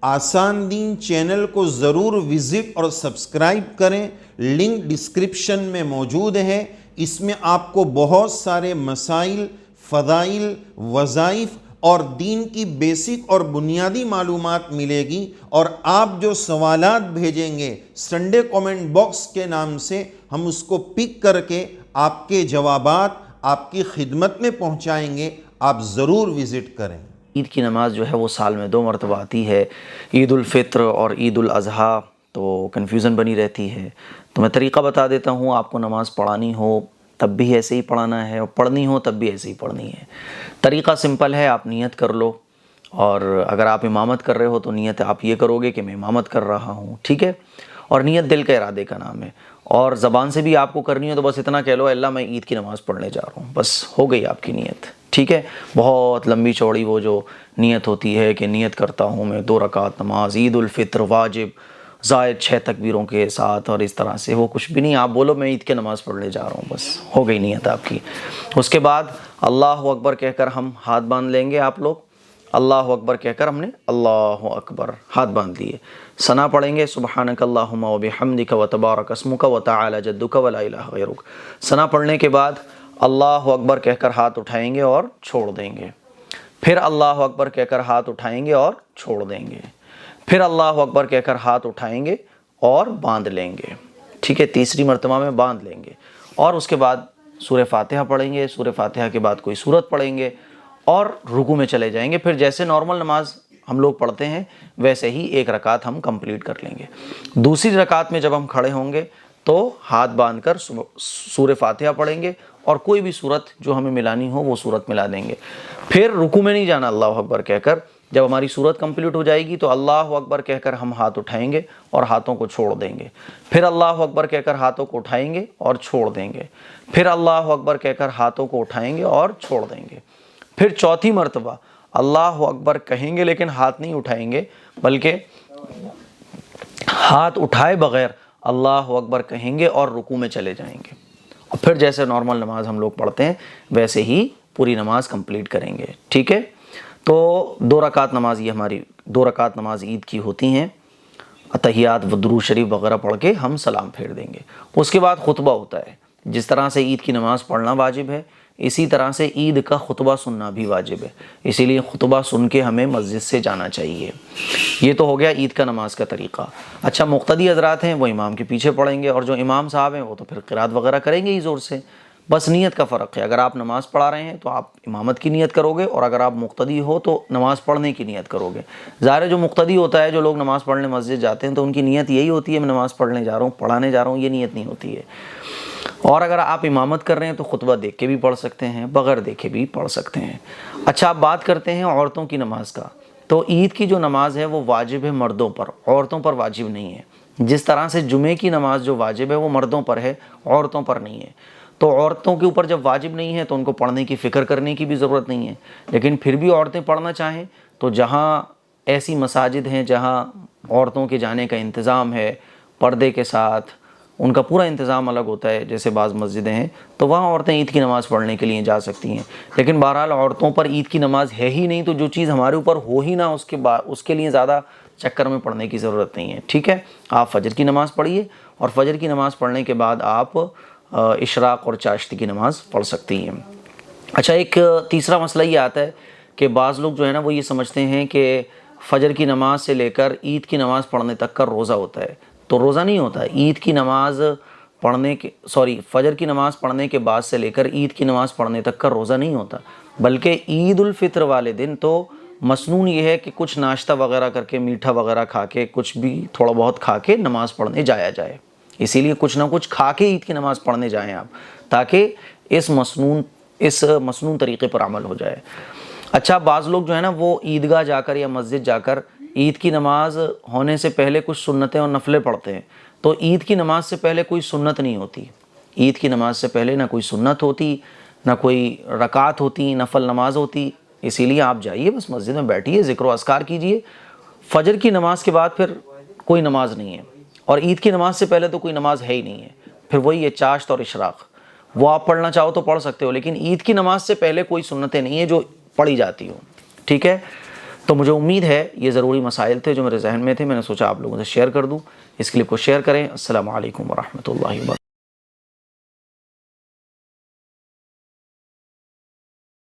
آسان دین چینل کو ضرور وزٹ اور سبسکرائب کریں، لنک ڈسکرپشن میں موجود ہے۔ اس میں آپ کو بہت سارے مسائل، فضائل، وظائف اور دین کی بیسک اور بنیادی معلومات ملے گی، اور آپ جو سوالات بھیجیں گے سنڈے کومنٹ باکس کے نام سے، ہم اس کو پک کر کے آپ کے جوابات آپ کی خدمت میں پہنچائیں گے۔ آپ ضرور وزٹ کریں۔ عید کی نماز جو ہے وہ سال میں 2 مرتبہ آتی ہے، عید الفطر اور عید الاضحیٰ، تو کنفیوژن بنی رہتی ہے۔ تو میں طریقہ بتا دیتا ہوں، آپ کو نماز پڑھانی ہو تب بھی ایسے ہی پڑھنا ہے، اور پڑھنی ہو تب بھی ایسے ہی پڑھنی ہے۔ طریقہ سمپل ہے، آپ نیت کر لو، اور اگر آپ امامت کر رہے ہو تو نیت آپ یہ کرو گے کہ میں امامت کر رہا ہوں، ٹھیک ہے؟ اور نیت دل کے ارادے کا نام ہے، اور زبان سے بھی آپ کو کرنی ہو تو بس اتنا کہہ لو، اللہ میں عید کی نماز پڑھنے جا رہا ہوں، بس ہو گئی آپ کی نیت، ٹھیک ہے؟ بہت لمبی چوڑی وہ جو نیت ہوتی ہے کہ نیت کرتا ہوں میں 2 رکعت نماز عید الفطر واجب زائد 6 تکبیروں کے ساتھ، اور اس طرح سے، وہ کچھ بھی نہیں، آپ بولو میں عید کی نماز پڑھنے جا رہا ہوں، بس ہو گئی نیت آپ کی۔ اس کے بعد اللہ اکبر کہہ کر ہم ہاتھ باندھ لیں گے، آپ لوگ اللہ اکبر کہہ کر ہم نے اللہ اکبر ہاتھ باندھ لیے، ثنا پڑھیں گے سبحانک اللہم و بحمدک و تبارک اسمک و تعالی جدک و لا الہ غیرک۔ ثنا پڑھنے کے بعد اللہ اکبر کہہ کر ہاتھ اٹھائیں گے اور چھوڑ دیں گے، پھر اللہ اکبر کہہ کر ہاتھ اٹھائیں گے اور چھوڑ دیں گے، پھر اللہ اکبر کہہ کر ہاتھ اٹھائیں گے اور باندھ لیں گے، ٹھیک ہے؟ تیسری مرتبہ میں باندھ لیں گے، اور اس کے بعد سورہ فاتحہ پڑھیں گے، سورہ فاتحہ کے بعد کوئی سورت پڑھیں گے، اور رکوع میں چلے جائیں گے۔ پھر جیسے نارمل نماز ہم لوگ پڑھتے ہیں ویسے ہی 1 رکعت ہم کمپلیٹ کر لیں گے۔ دوسری رکعت میں جب ہم کھڑے ہوں گے تو ہاتھ باندھ کر سورہ فاتحہ پڑھیں گے، اور کوئی بھی سورت جو ہمیں ملانی ہو وہ سورت ملا دیں گے۔ پھر رکوع میں نہیں جانا اللہ اکبر کہہ کر، جب ہماری سورت کمپلیٹ ہو جائے گی تو اللہ اکبر کہہ کر ہم ہاتھ اٹھائیں گے اور ہاتھوں کو چھوڑ دیں گے، پھر اللہ اکبر کہہ کر ہاتھوں کو اٹھائیں گے اور چھوڑ دیں گے، پھر اللہ اکبر کہہ کر ہاتھوں کو اٹھائیں گے اور چھوڑ دیں گے، پھر چوتھی مرتبہ اللہ اکبر کہیں گے لیکن ہاتھ نہیں اٹھائیں گے، بلکہ ہاتھ اٹھائے بغیر اللہ اکبر کہیں گے اور رکوع میں چلے جائیں گے، اور پھر جیسے نارمل نماز ہم لوگ پڑھتے ہیں ویسے ہی پوری نماز کمپلیٹ کریں گے، ٹھیک ہے؟ تو 2 رکعت نماز، یہ ہماری 2 رکعت نماز عید کی ہوتی ہیں، تحیات و درود شریف وغیرہ پڑھ کے ہم سلام پھیر دیں گے۔ اس کے بعد خطبہ ہوتا ہے، جس طرح سے عید کی نماز پڑھنا واجب ہے اسی طرح سے عید کا خطبہ سننا بھی واجب ہے، اسی لیے خطبہ سن کے ہمیں مسجد سے جانا چاہیے۔ یہ تو ہو گیا عید کا نماز کا طریقہ۔ اچھا، مقتدی حضرات ہیں وہ امام کے پیچھے پڑھیں گے، اور جو امام صاحب ہیں وہ تو پھر قرات وغیرہ کریں گے ہی زور سے، بس نیت کا فرق ہے۔ اگر آپ نماز پڑھا رہے ہیں تو آپ امامت کی نیت کرو گے، اور اگر آپ مقتدی ہو تو نماز پڑھنے کی نیت کرو گے۔ ظاہر ہے جو مقتدی ہوتا ہے، جو لوگ نماز پڑھنے مسجد جاتے ہیں تو ان کی نیت یہی ہوتی ہے میں نماز پڑھنے جا رہا ہوں، پڑھانے جا رہا ہوں، یہ نیت نہیں ہوتی ہے۔ اور اگر آپ امامت کر رہے ہیں تو خطبہ دیکھ کے بھی پڑھ سکتے ہیں، بغیر دیکھے بھی پڑھ سکتے ہیں۔ اچھا، آپ بات کرتے ہیں عورتوں کی نماز کا، تو عید کی جو نماز ہے وہ واجب ہے مردوں پر، عورتوں پر واجب نہیں ہے۔ جس طرح سے جمعے کی نماز جو واجب ہے وہ مردوں پر ہے، عورتوں پر نہیں ہے۔ تو عورتوں کے اوپر جب واجب نہیں ہے تو ان کو پڑھنے کی فکر کرنے کی بھی ضرورت نہیں ہے، لیکن پھر بھی عورتیں پڑھنا چاہیں تو جہاں ایسی مساجد ہیں جہاں عورتوں کے جانے کا انتظام ہے پردے کے ساتھ، ان کا پورا انتظام الگ ہوتا ہے، جیسے بعض مسجدیں ہیں، تو وہاں عورتیں عید کی نماز پڑھنے کے لیے جا سکتی ہیں۔ لیکن بہرحال عورتوں پر عید کی نماز ہے ہی نہیں، تو جو چیز ہمارے اوپر ہو ہی نہ اس کے لیے زیادہ چکر میں پڑھنے کی ضرورت نہیں ہے، ٹھیک ہے؟ آپ فجر کی نماز پڑھیے، اور فجر کی نماز پڑھنے کے بعد آپ اشراق اور چاشت کی نماز پڑھ سکتی ہیں۔ اچھا، ایک تیسرا مسئلہ یہ آتا ہے کہ بعض لوگ جو ہے نا وہ یہ سمجھتے ہیں کہ فجر کی نماز سے لے کر عید کی نماز پڑھنے تک کا روزہ ہوتا ہے، تو روزہ نہیں ہوتا۔ عید کی نماز فجر کی نماز پڑھنے کے بعد سے لے کر عید کی نماز پڑھنے تک کا روزہ نہیں ہوتا، بلکہ عید الفطر والے دن تو مسنون یہ ہے کہ کچھ ناشتہ وغیرہ کر کے، میٹھا وغیرہ کھا کے، کچھ بھی تھوڑا بہت کھا کے نماز پڑھنے جایا جائے۔ اسی لیے کچھ نہ کچھ کھا کے عید کی نماز پڑھنے جائیں آپ، تاکہ اس مسنون طریقے پر عمل ہو جائے۔ اچھا، بعض لوگ جو ہے نا وہ عیدگاہ جا کر یا مسجد جا کر عید کی نماز ہونے سے پہلے کچھ سنتیں اور نفلیں پڑھتے ہیں، تو عید کی نماز سے پہلے کوئی سنت نہیں ہوتی۔ عید کی نماز سے پہلے نہ کوئی سنت ہوتی، نہ کوئی رکعت ہوتی، نفل نماز ہوتی۔ اسی لیے آپ جائیے، بس مسجد میں بیٹھیے، ذکر و اذکار کیجیے۔ فجر کی نماز کے بعد پھر کوئی نماز نہیں ہے، اور عید کی نماز سے پہلے تو کوئی نماز ہے ہی نہیں ہے۔ پھر وہی ہے چاشت اور اشراق، وہ آپ پڑھنا چاہو تو پڑھ سکتے ہو، لیکن عید کی نماز سے پہلے کوئی سنتیں نہیں ہیں جو پڑھی جاتی ہوں، ٹھیک ہے؟ تو مجھے امید ہے یہ ضروری مسائل تھے جو میرے ذہن میں تھے، میں نے سوچا آپ لوگوں سے شیئر کر دوں۔ اس کلپ کو شیئر کریں۔ السلام علیکم ورحمۃ اللہ وبرکاتہ۔